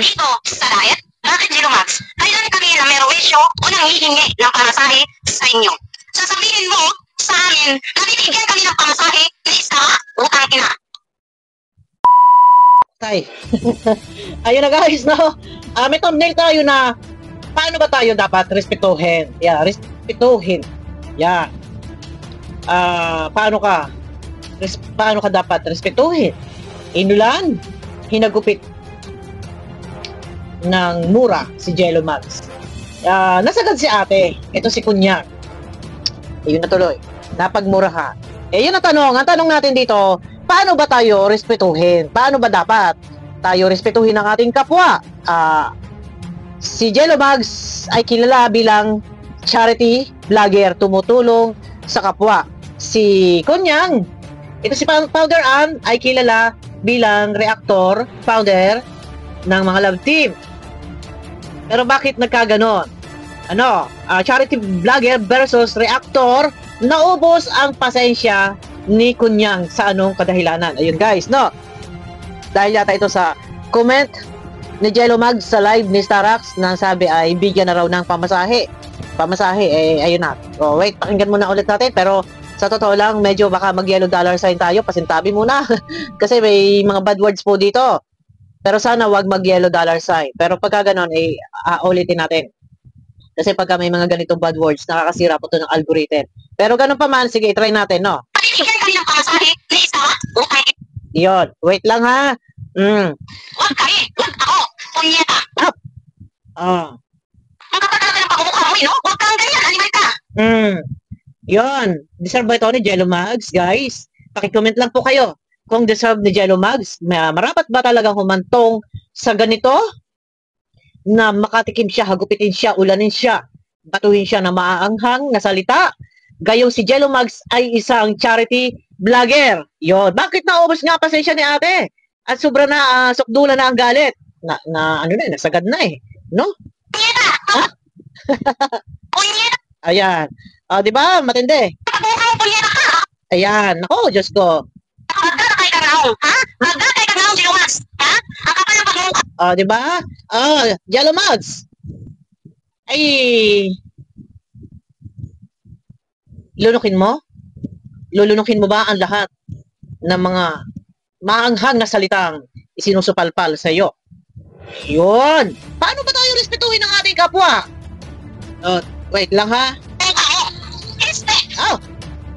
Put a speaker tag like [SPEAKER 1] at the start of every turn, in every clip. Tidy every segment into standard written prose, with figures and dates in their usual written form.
[SPEAKER 1] dito sa diet? Bakit Jello Max? Kailan kami na merwisyo o nanghihingi ng pamasahe sa inyo? Sasabihin mo sa amin na bibigyan kami ng pamasahe na isa utang ina.
[SPEAKER 2] Tay. Ayun na guys, no? May thumbnail tayo na paano ba tayo dapat respetuhin? Yeah, respetuhin. Yeah. Paano ka dapat respetuhin? Inulan, hinagupit ng mura si Jello Max. Nasagad si ate. Ito si Kunyak. Ayun na tuloy. Napagmurahan. Yun ang tanong. Ang tanong natin dito, paano ba tayo respetuhin? Paano ba dapat tayo respetuhin ang ating kapwa? Si Jello Max ay kilala bilang charity vlogger, tumutulong sa kapwa. Si Kunyang, ito si Founder Ann, ay kilala bilang reactor, founder ng mga love team. Pero bakit nagkaganon? Charity vlogger versus reactor, naubos ang pasensya ni Kunyang sa anong kadahilanan. Ayun guys, no? Dahil yata ito sa comment ni Jello Max sa live ni Starax na sabi ay bigyan na raw ng pamasahe. Ayun na. Wait, pakinggan muna ulit natin. Pero sa totoo lang, medyo baka mag-yellow dollar sign tayo. Pasintabi muna. Kasi may mga bad words po dito. Pero sana wag mag-yellow dollar sign. Pero pagka ganon, ulitin natin. Kasi pagka may mga ganitong bad words, nakakasira po ito ng algorithm. Pero ganun pa man, sige, try natin, no?
[SPEAKER 1] Bibigyan kami ng pamasahe na isa utang ina.
[SPEAKER 2] Yun. Wait lang, ha?
[SPEAKER 1] Wag kami. Wag ako. Punyeta. Ang kapal talaga ng pagmumukha mo, no? Wag kang ganyan. Animal ka.
[SPEAKER 2] Yun. Deserve ba ito ni Jello Max, guys? Pakicomment lang po kayo kung deserve ni Jello Max. Marapat ba talagang humantong sa ganito? Na makatikim siya, hagupitin siya, ulanin siya, batuhin siya na maaanghang na salita. Gayong si Jello Max ay isang charity vlogger. Yun. Bakit naubos nga pasensya ni ate? At sobra na, sukdula na ang galit. Nasagad na eh. No?
[SPEAKER 1] Punyeta.
[SPEAKER 2] Ha?
[SPEAKER 1] Punyeta.
[SPEAKER 2] Ayan. Di ba? Matindi.
[SPEAKER 1] Pagmumukha mo, punyeta ka.
[SPEAKER 2] Ayan. Ako, Diyos ko.
[SPEAKER 1] Magdadakay ka naong, ha? Magdadakay ka naong, Jello Max. Ha? Ang kapal ng pagmumukha.
[SPEAKER 2] Di ba? Jello Max. Ay, lulunukin mo ba ang lahat ng mga maanghang na salitang isinusupalpal sa iyo? Yun. Paano ba tayo respetuhin ang ating kapwa? Wait lang, ha?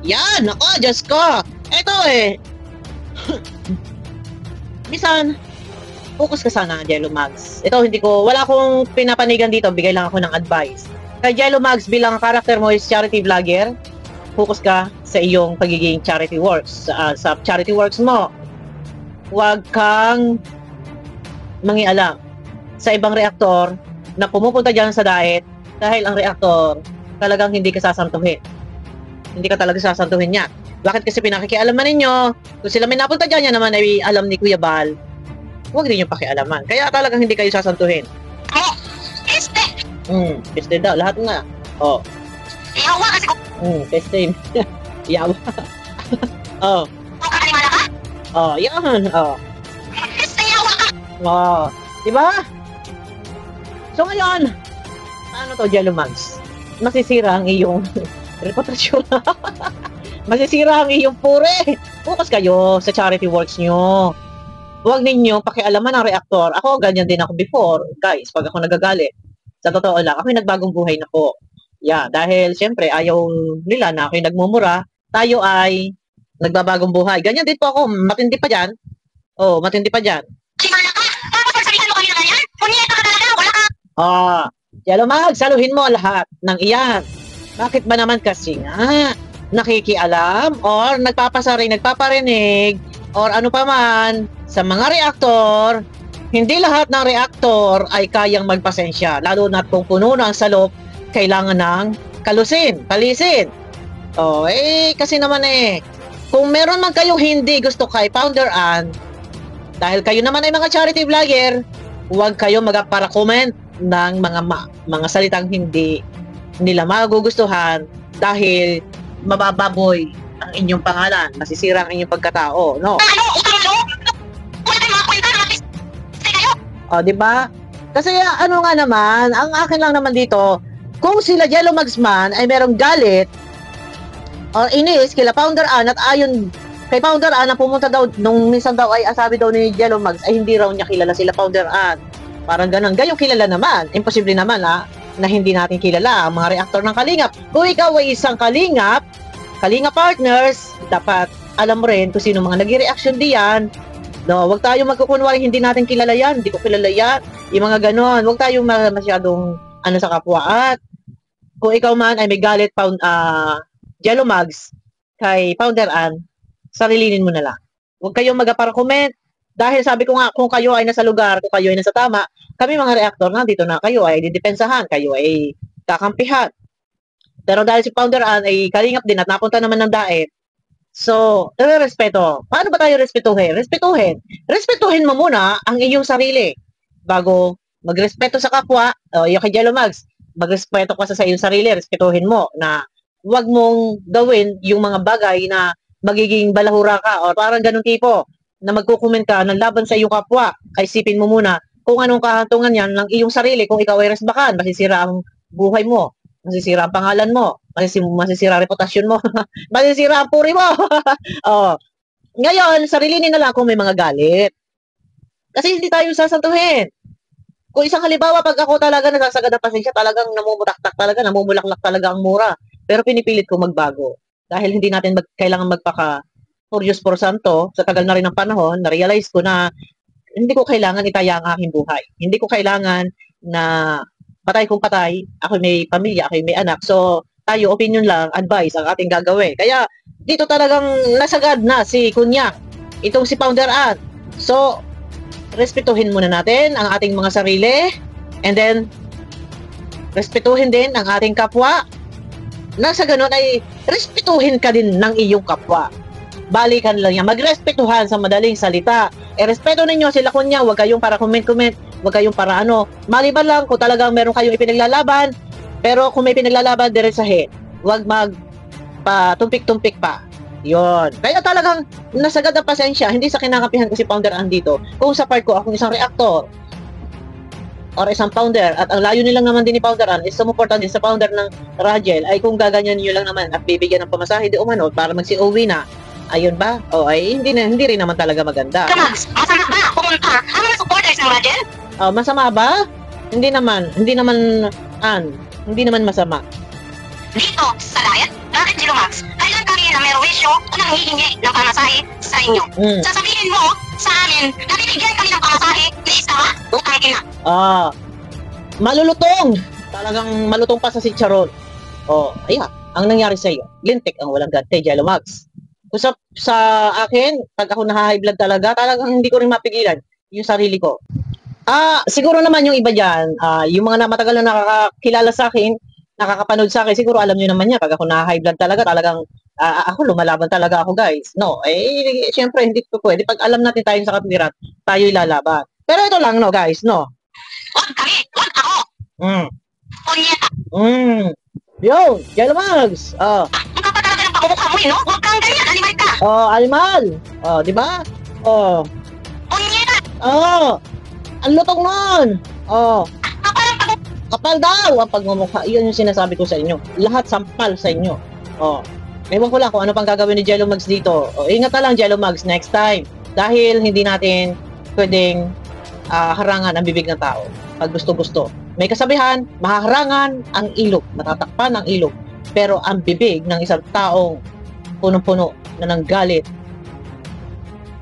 [SPEAKER 2] Yan. Ako, Diyos ko. Ito eh. Misan, focus ka sana, Jello Max. Ito, wala akong pinapanigan dito. Bigay lang ako ng advice. Kay Jello Max, bilang karakter mo is charity vlogger, focus ka sa iyong pagiging charity works. Sa charity works mo, huwag kang mangialam sa ibang reaktor na pumupunta dyan sa diet dahil ang reaktor talagang hindi ka sasantuhin. Hindi ka talaga sasantuhin niya. Bakit kasi pinakikialaman ninyo? Kung sila may napunta dyan, yan naman ay alam ni Kuya Bal, huwag din yung pakialaman. Kaya talagang hindi kayo sasantuhin. Peste daw. Lahat nga.
[SPEAKER 1] Yawa kasi ko.
[SPEAKER 2] Peste. Yawa.
[SPEAKER 1] Kakanimala ka?
[SPEAKER 2] Yan.
[SPEAKER 1] Peste, yawa ka.
[SPEAKER 2] Diba? So ngayon, ano to, Jello Max? Masisira ang iyong reputasyon. Masisira ang iyong pure. Focus kayo sa charity works nyo. Huwag ninyo pakialaman ang reaktor. Ako, ganyan din ako before. Guys, pag ako nagagalit, sa totoo lang, ako yung nagbagong buhay na po. Yeah, dahil siyempre, ayaw nila na ako yung nagmumura. Tayo ay nagbabagong buhay. Ganyan din po ako. Matindi pa dyan. Matindi pa dyan.
[SPEAKER 1] Kakanimala ka? Tapos pagsabihan mo kami na ganyan? Punyeta ka talaga. Wala ka.
[SPEAKER 2] Jello Max, saluhin mo lahat ng iyan. Bakit ba naman kasi nga nakikialam or nagpaparinig or ano pa man sa mga reaktor? Hindi lahat ng reaktor ay kayang magpasensya, lalo na kung puno na ang salop, kailangan ng palisin. Kasi naman kung meron man kayong hindi gusto kay Founder Ann, dahil kayo naman ay mga charity vlogger, huwag kayo magpara-comment ng mga salitang hindi nila magugustuhan dahil mabababoy ang inyong pangalan, masisira ang inyong pagkatao, no?
[SPEAKER 1] Utang mo? Wala kayong mga kwenta na kayo.
[SPEAKER 2] O, di ba? Kasi ano nga naman, ang akin lang naman dito, kung sila Jello Mags man ay merong galit or inis kila Founder Ann at ayon kay Founder Ann na pumunta daw nung minsan daw ay sabi daw ni Jello Mags ay hindi raw niya kilala sila Founder Ann. Parang ganun. Gayong kilala naman. Imposible naman na hindi natin kilala ang mga reactor ng Kalingap. Kung ikaw ay isang Kalingap partners, dapat alam mo rin kung sino mga nag-reaction diyan. No, wag tayo magkukunwari hindi natin kilala yan, hindi ko kilala yan. Yung mga ganon, wag tayo masyadong ano sa kapwa. At kung ikaw man ay may galit Jello Mags kay Founder Ann, sarilinin mo na lang. Huwag kayong magpara-comment dahil sabi ko nga kung kayo ay nasa lugar, kung kayo ay nasa tama, kami mga reactor na dito na kayo ay didepensahan, kayo ay kakampihan. Pero dahil si Founder Ann ay kalingap din at napunta naman ng daet, so, respeto. Paano ba tayo respetuhin? Respetuhin mo muna ang iyong sarili bago magrespeto sa kapwa. Yung kay Jello Mags, magrespeto ka sa iyong sarili, respetuhin mo na huwag mong gawin yung mga bagay na magiging balahura ka o parang ganun tipo na magkukomment ka ng laban sa iyong kapwa. Ay isipin mo muna kung anong kahantungan yan ng iyong sarili. Kung ikaw ay resbakan, masisira ang buhay mo, masisira ang pangalan mo, masisira ang reputasyon mo, masisira ang puri mo. Oh. Ngayon, sarilinin na lang kung may mga galit. Kasi hindi tayo sasantuhin. Kung isang halimbawa, pag ako talaga nasasagad ng pasensya, talagang namumutaktak talaga, namumulaklak talaga ang mura. Pero pinipilit ko magbago. Dahil hindi natin kailangan magpaka-furious por santo, sa tagal na rin ng panahon, na-realize ko na hindi ko kailangan itaya ang aking buhay. Hindi ko kailangan na patay kung patay, ako may pamilya, ako may anak. So, tayo, opinion lang, advice ang ating gagawin. Kaya, dito talagang nasagad na si Kunya, itong si Founder Ann. So, respetuhin muna natin ang ating mga sarili, and then, respetuhin din ang ating kapwa. Nasa ganun ay, respetuhin ka din ng iyong kapwa. Balikan lang yan. Magrespetuhan sa madaling salita. Respeto ninyo sila Kunya, huwag kayong para comment-comment, huwag kayong para maliban lang kung talagang meron kayong ipinaglalaban, pero kung may pinaglalaban, diretsahin. Huwag tumpik-tumpik pa. Yon. Kaya talagang nasagad ang pasensya, hindi sa kinakampihan ko si Founder Ann dito. Kung sa part ko, akong isang reactor or isang founder, at ang layo nilang naman din ni Founder Ann is sumuporta din sa founder ng Ragel, ay kung gaganyan nyo lang naman at bibigyan ng pamasahe di umano para magsi-uwi na, ayun ba? O ay hindi rin naman talaga maganda.
[SPEAKER 1] Kamags, masama ba pumunta ang mga supporters ng Ragel?
[SPEAKER 2] Masama ba? Hindi naman hindi naman masama.
[SPEAKER 1] Dito sa Daet, bakit Jello Mags? Kailan kami na may wisyo o nanghihingi ng pamasahe sa inyo? Sasabihin mo sa amin na bibigyan kami ng pamasahe na isa o kaya na.
[SPEAKER 2] Malulutong. Talagang malutong pa sa si Charon. Ayan. Ang nangyari sa iyo, lintik ang walang gante, Jello Mags. Kung sa akin, pag ako na-high blood talagang hindi ko rin mapigilan yung sarili ko. Siguro naman yung iba dyan, yung mga matagal na nakakilala sa akin, nakakapanood sa akin, siguro alam nyo naman yan, pag ako na-high blood talagang, ako lumalaban talaga ako guys. No, syempre hindi ko pwede. Pag alam natin tayo sa katwiran, tayo ilalaban. Pero ito lang, no guys, no?
[SPEAKER 1] Huwag kami, huwag ako. Punyeta.
[SPEAKER 2] Yo, Jello Mags.
[SPEAKER 1] Ang kapal talaga ng pagmumukha mo no? Huwag kang ganyan, animal ka.
[SPEAKER 2] Animal. Di ba?
[SPEAKER 1] Punyeta.
[SPEAKER 2] Ang lutong nun.
[SPEAKER 1] Kapal ang pagmumukha.
[SPEAKER 2] Kapal daw ang pagmumukha. Iyon yung sinasabi ko sa inyo. Lahat sampal sa inyo. Ewan ko lang kung ano pang gagawin ni Jello Mags dito. Ingat na lang Jello Mags next time. Dahil hindi natin pwedeng harangan ang bibig ng tao. Pag gusto-gusto. May kasabihan, mahaharangan ang ilog, matatakpan ang ilog. Pero ang bibig ng isang taong punong-puno na nanggalit,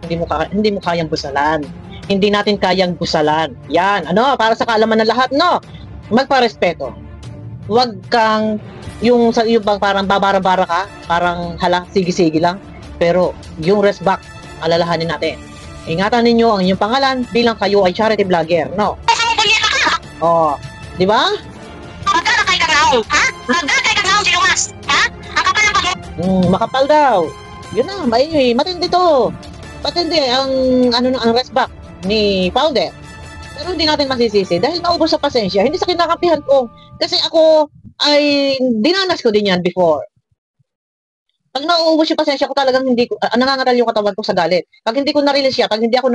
[SPEAKER 2] hindi mo kayang busalan. Hindi natin kayang busalan. Yan, para sa kaalaman ng lahat, magparespeto. Huwag kang yung bang parang babara-bara ka, parang sige-sige lang. Pero yung respect, alalahanin natin. Ingatan ninyo ang inyong pangalan bilang kayo ay charity vlogger, no? Di ba?
[SPEAKER 1] Magkakay ka naong, ha? Magkakay ka naong, Jello Mags, ha? Ang kapal ng pagmumukha.
[SPEAKER 2] Makapal daw. Yun na, matindi to. Matindi ang respect ni Founder. Pero hindi natin masisisi dahil naubos sa pasensya. Hindi sa kinakampihan ko. Kasi ako ay dinanas ko din yan before. Pag nauubos yung pasensya ko talagang hindi ko, nangangaral yung katawan ko sa galit. Pag hindi ko na-release siya, pag hindi ako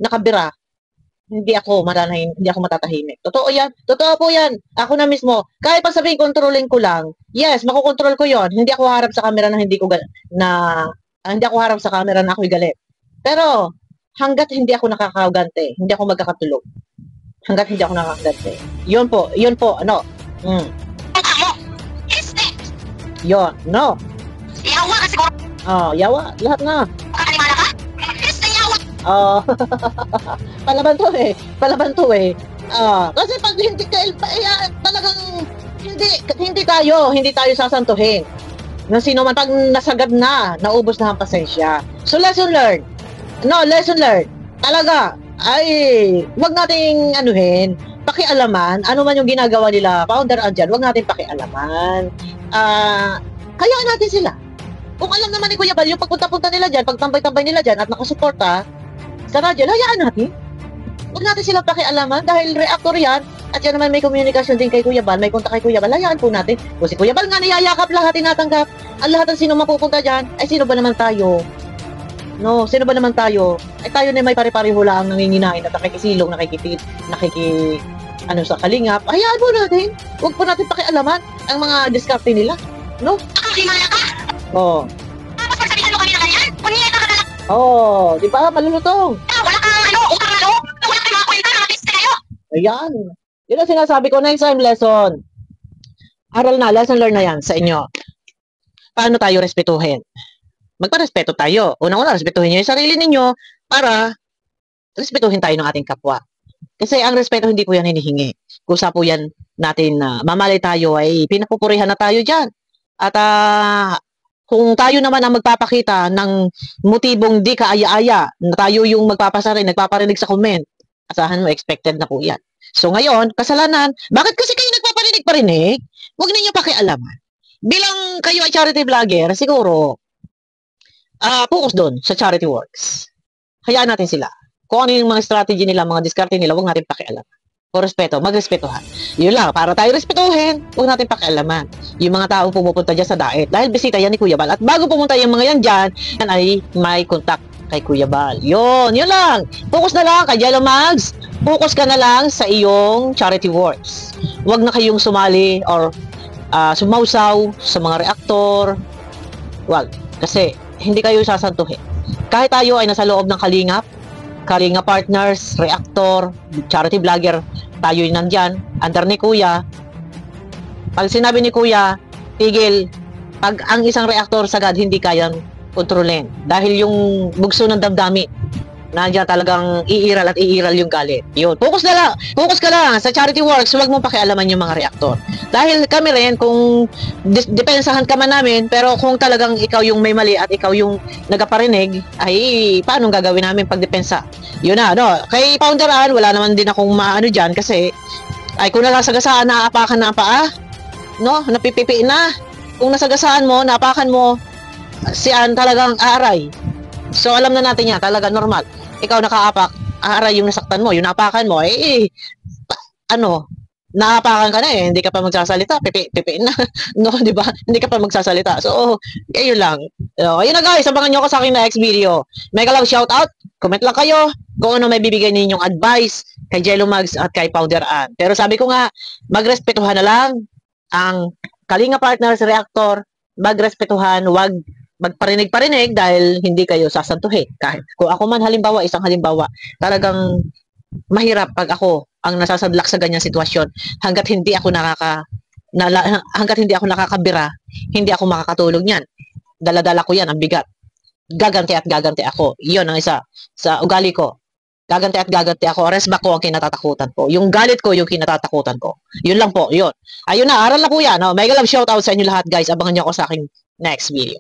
[SPEAKER 2] nakabira, hindi ako matatahimik. Totoo yan. Totoo po yan. Ako na mismo. Kahit pa sabihin kontrolin ko lang, yes, makokontrol ko yon. Hindi ako harap sa camera na hindi ako harap sa camera na ako'y galit. Pero, hanggat hindi ako nakakagante, hindi ako magkakatulog. Hanggat hindi ako nakakagante. Yun po, ano.
[SPEAKER 1] Mukha mo. Este.
[SPEAKER 2] Yun, no.
[SPEAKER 1] Yawa ka siguro.
[SPEAKER 2] Yawa, lahat na.
[SPEAKER 1] Kakaniwala ka? Este, yawa.
[SPEAKER 2] Palaban to eh. Kasi pag hindi ka, talagang, hindi tayo sasantuhin. Na sino man, pag nasagad na, naubos na ang pasensya. So, lesson learned. Talaga, wag nating pakialaman, ano man yung ginagawa nila, founder andyan, wag nating pakialaman. Hayaan natin sila. Kung alam naman ni Kuya Bal, yung pagpunta-punta nila dyan, pagtambay-tambay nila dyan, at nakasuporta sa radyo, hayaan natin. Huwag natin silang pakialaman dahil reactor yan, at yan naman may komunikasyon din kay Kuya Bal, may kontak kay Kuya Bal, hayaan po natin. Kung si Kuya Bal nga niyayakap lahat, tinatanggap, ang lahat ng sino mapupunta dyan, ay sino ba naman tayo? No, sino ba naman tayo? Ay tayo na may pare-pareho lang nanginginain at nakikisilong, sa kalingap. Hayaan po natin. Huwag po natin pakialaman ang mga diskarte nila. No?
[SPEAKER 1] Kakaniwala ka? Tapos pagsabihan mo kami na ganyan? Punyeta ka na lang.
[SPEAKER 2] Di ba? Malulutong.
[SPEAKER 1] Wala kang utang wala kang mga kwenta, nakapiste kayo.
[SPEAKER 2] Ayan. Yun ang sinasabi ko, next time lesson. Lesson learned na yan sa inyo. Paano tayo respetuhin? Magparespeto tayo. Unang-una, respetuhin nyo yung sarili ninyo para respetuhin tayo ng ating kapwa. Kasi ang respeto hindi po yan hinihingi. Kusa po yan natin na mamalay tayo ay pinapupurihan na tayo dyan. At kung tayo naman ang magpapakita ng motibong di kaaya-aya na tayo yung nagpaparinig sa comment, asahan mo, expected na po yan. So ngayon, kasalanan, bakit kasi kayo nagpaparinig-parinig? Huwag ninyo pakialaman. Bilang kayo ay charity vlogger, siguro, focus doon sa charity works. Hayaan natin sila. Kung ano yung mga strategy nila, mga diskarte nila, huwag natin pakialaman. O respeto, magrespetuhan. Yun lang, para tayo respetuhin, huwag natin pakialaman. Yung mga taong pumupunta dyan sa daet, dahil bisita yan ni Kuya Bal. At bago pumunta yung mga yan dyan, yan ay may contact kay Kuya Bal. Yun lang. Focus na lang kay Jello Mags. Focus ka na lang sa iyong charity works. Huwag na kayong sumali or sumausaw sa mga reaktor. Huwag. Kasi hindi kayo sasantuhin. Kahit tayo ay nasa loob ng Kalinga Partners, reactor, charity vlogger, tayo yung nandyan, under ni Kuya. Pag sinabi ni Kuya, tigil, pag ang isang reactor sagad hindi kayang kontrolin. Dahil yung bugso ng damdamin, nandiyan talagang iiral yung galit. Yun. Focus ka lang sa charity works, huwag mong pakialaman yung mga reaktor. Dahil kami rin, kung depensahan ka man namin, pero kung talagang ikaw yung may mali at ikaw yung nagaparinig, ay paano gagawin namin pagdepensa? Yun na, no? Kay Founder Ann, wala naman din akong maano dyan kasi ay kung nasagasaan, naapakan na ang paa, no? Napipipi na. Kung nasagasaan mo, naapakan mo, si Ann talagang aaray. So alam na natin yan, talaga normal. Ikaw nakaapak, aaray yung nasaktan mo, yung naapakan mo, naapakan ka na hindi ka pa magsasalita, pipi na, no, di ba? Hindi ka pa magsasalita. So, ayun lang. Ayun na guys, abangan nyo ako sa aking next video. Mega love shoutout, comment lang kayo kung ano may bibigay ninyong advice kay Jello Mags at kay Founder Ann. Pero sabi ko nga, magrespetuhan na lang ang Kalinga Partners Reactor, magrespetuhan, wag magparinig-parinig dahil hindi kayo sasantuhin. Kahit kung ako man isang halimbawa, talagang mahirap pag ako ang nasasadlak sa ganyang sitwasyon hanggat hindi ako nakakabira, hindi ako makakatulog niyan. Dala-dala ko yan, ang bigat. Gaganti ako. Iyon ang isa sa ugali ko. Gaganti ako. Resback ko ang kinatatakutan ko. Yung galit ko, yung kinatatakutan ko. Yun lang po, yun. Ayun na, aral na po yan. No? Mega love shoutout sa inyo lahat guys. Abangan nyo ako sa aking next video.